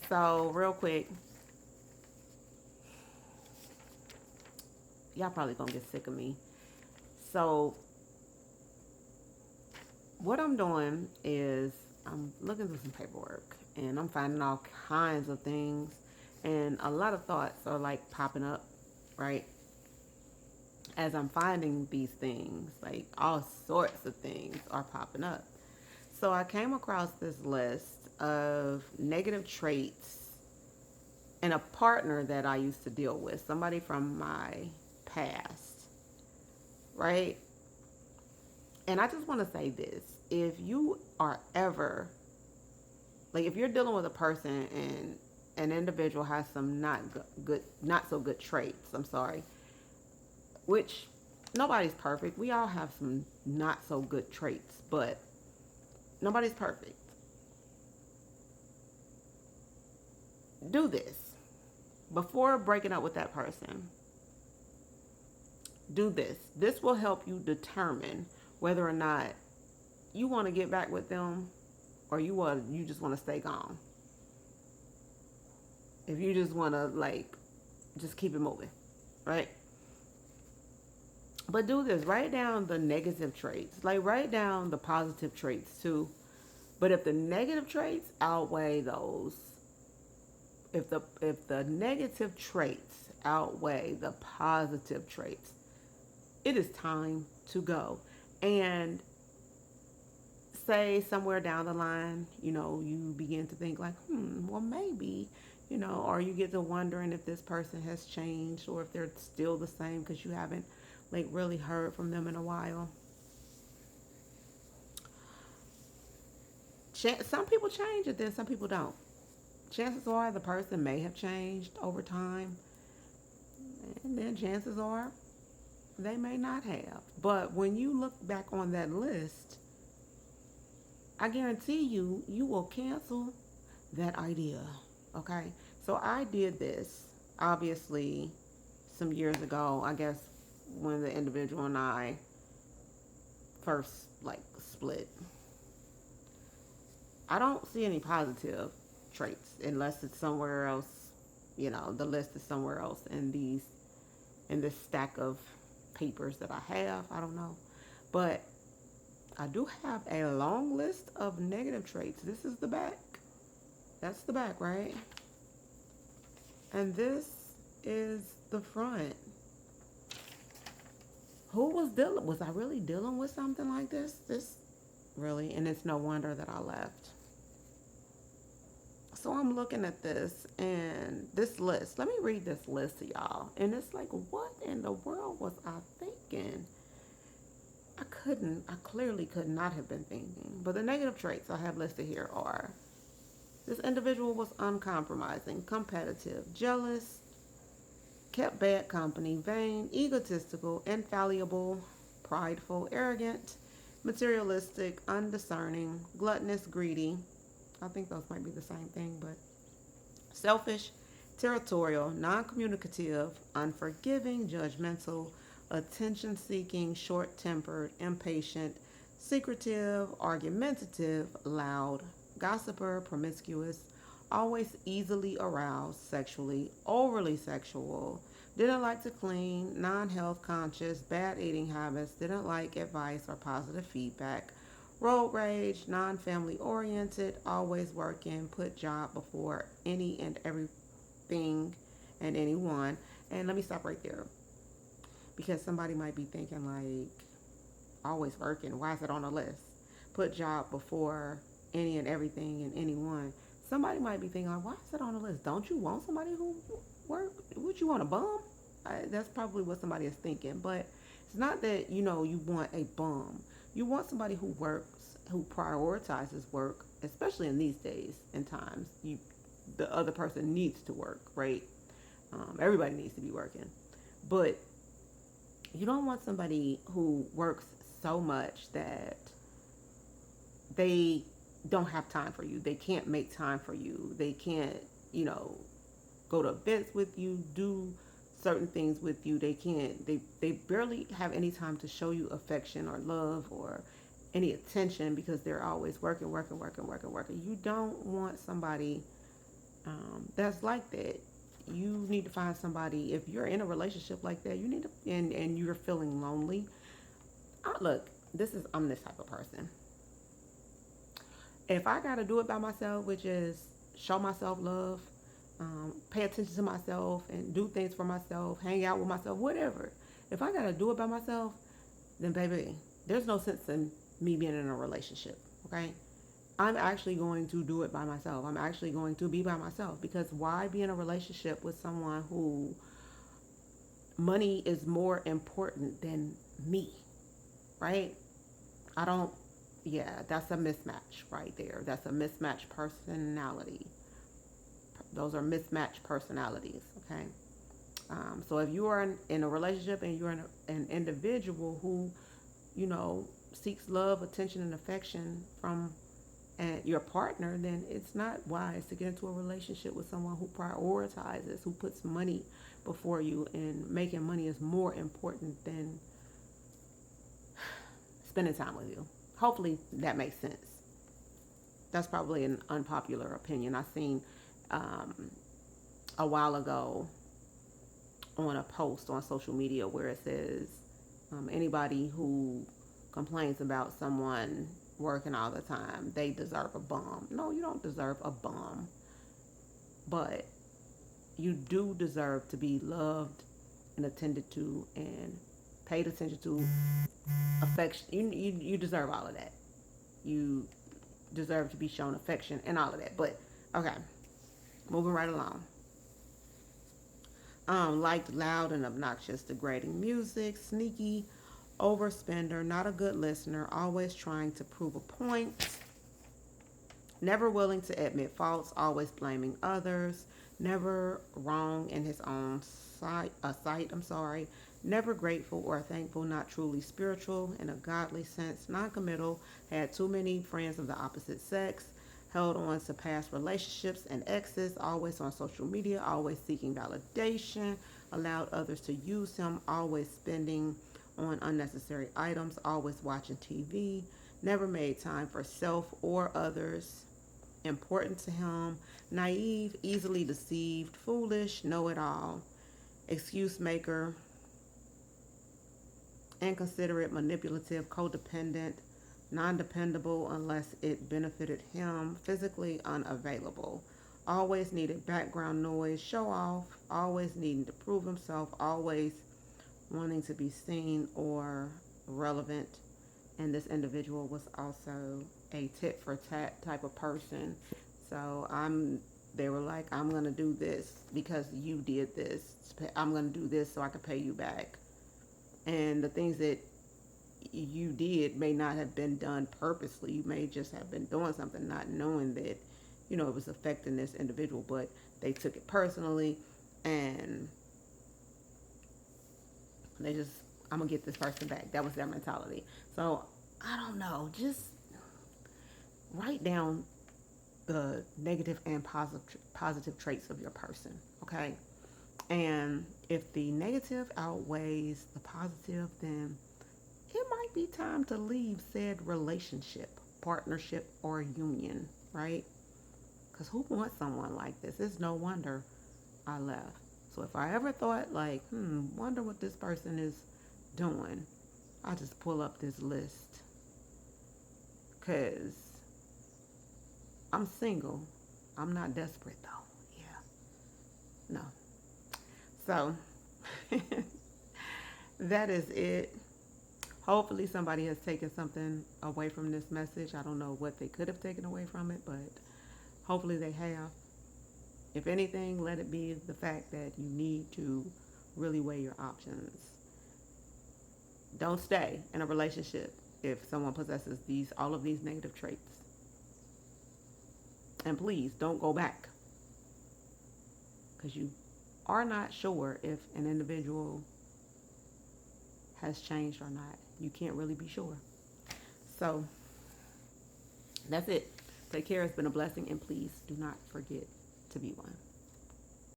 So, real quick, y'all probably gonna get sick of me. So, what I'm doing is I'm looking through some paperwork and I'm finding all kinds of things, and a lot of thoughts are like popping up, right? As I'm finding these things, like all sorts of things are popping up. So, I came across this list of negative traits in a partner that I used to deal with, somebody from my past, right? And I just want to say this: if you are ever, like, if you're dealing with a person and an individual has some not so good traits, I'm sorry, which nobody's perfect. We all have some not so good traits, but nobody's perfect. Do this before breaking up with that person. Do this. This will help you determine whether or not you want to get back with them or you just want to stay gone. If you just want to, like, just keep it moving, right? But do this. Write down the negative traits. Like, write down the positive traits too. But if the negative traits outweigh those, if the negative traits outweigh the positive traits, it is time to go. And say somewhere down the line, you begin to think like, well, maybe, or you get to wondering if this person has changed or if they're still the same because you haven't, like, really heard from them in a while. Some people change and then some people don't. Chances are the person may have changed over time, and then chances are they may not have. But when you look back on that list, I guarantee you will cancel that idea. Okay? So I did this obviously some years ago, I guess, when the individual and I first, like, split. I don't see any positive traits unless it's somewhere else. The list is somewhere else in this stack of papers that I have. I don't know. But I do have a long list of negative traits. This is the back. That's the back, right? And this is the front. Was I really dealing with something like this? This really, and it's no wonder that I left. So I'm looking at this and this list. Let me read this list to y'all. And it's like, what in the world was I thinking? I clearly could not have been thinking. But the negative traits I have listed here are: this individual was uncompromising, competitive, jealous, kept bad company, vain, egotistical, infallible, prideful, arrogant, materialistic, undiscerning, gluttonous, greedy. I think those might be the same thing, but selfish, territorial, non communicative, unforgiving, judgmental, attention seeking, short tempered, impatient, secretive, argumentative, loud, gossiper, promiscuous, always easily aroused sexually, overly sexual, didn't like to clean, non health conscious, bad eating habits, didn't like advice or positive feedback, road rage, non family oriented, always working, put job before any and everything and anyone. And let me stop right there because somebody might be thinking, like, always working, why is it on the list? Put job before any and everything and anyone. Somebody might be thinking, like, why is it on the list? Don't you want somebody who work? Would you want a bum? That's probably what somebody is thinking. But it's not that, you want a bum. You want somebody who works, who prioritizes work, especially in these days and times. The other person needs to work, right? Everybody needs to be working. But you don't want somebody who works so much that they don't have time for you. They can't make time for you. They can't, you know, go to events with you, do certain things with you. They can't, they barely have any time to show you affection or love or any attention because they're always working. You don't want somebody that's like that. You need to find somebody. If you're in a relationship like that, you need to, and you're feeling lonely. Look, I'm this type of person. If I gotta do it by myself, which is show myself love, pay attention to myself, and do things for myself, hang out with myself, whatever. If I gotta do it by myself, then baby, there's no sense in me being in a relationship. Okay, I'm actually going to do it by myself. I'm actually going to be by myself because why be in a relationship with someone who money is more important than me, right? I don't, yeah, that's a mismatch right there. That's a mismatched personality. Those are mismatched personalities, okay? So if you are in a relationship and you're an individual who, you know, seeks love, attention, and affection from your partner, then it's not wise to get into a relationship with someone who prioritizes, who puts money before you, and making money is more important than spending time with you. Hopefully that makes sense. That's probably an unpopular opinion. I seen um, a while ago on a post on social media where it says anybody who complains about someone working all the time, they deserve a bum. No, you don't deserve a bum, but you do deserve to be loved and attended to and paid attention to, affection. You deserve all of that. You deserve to be shown affection and all of that. But okay, moving right along. Liked loud and obnoxious, degrading music, sneaky, overspender, not a good listener, always trying to prove a point, never willing to admit faults, always blaming others, never wrong in his own sight, never grateful or thankful, not truly spiritual in a godly sense, non-committal, had too many friends of the opposite sex, held on to past relationships and exes, always on social media, always seeking validation, allowed others to use him, always spending on unnecessary items, always watching TV, never made time for self or others, important to him, naive, easily deceived, foolish, know it all, excuse maker, inconsiderate, manipulative, codependent, non dependable unless it benefited him, physically unavailable, always needed background noise, show off, always needing to prove himself, always wanting to be seen or relevant. And this individual was also a tit for tat type of person. So they were like, I'm going to do this because you did this. I'm going to do this so I can pay you back. And the things that you did may not have been done purposely. You may just have been doing something not knowing that, you know, it was affecting this individual, but they took it personally and they just, I'm gonna get this person back. That was their mentality. So I don't know, just write down the negative and positive traits of your person, okay? And if the negative outweighs the positive, then it might be time to leave said relationship, partnership, or union, right? Because who wants someone like this? It's no wonder I left. So if I ever thought like, wonder what this person is doing, I just pull up this list. Because I'm single. I'm not desperate though. Yeah. No. So that is it. Hopefully somebody has taken something away from this message. I don't know what they could have taken away from it, but hopefully they have. If anything, let it be the fact that you need to really weigh your options. Don't stay in a relationship if someone possesses all of these negative traits. And please don't go back, because you are not sure if an individual has changed or not. You can't really be sure. So that's it. Take care. It's been a blessing, and please do not forget to be one.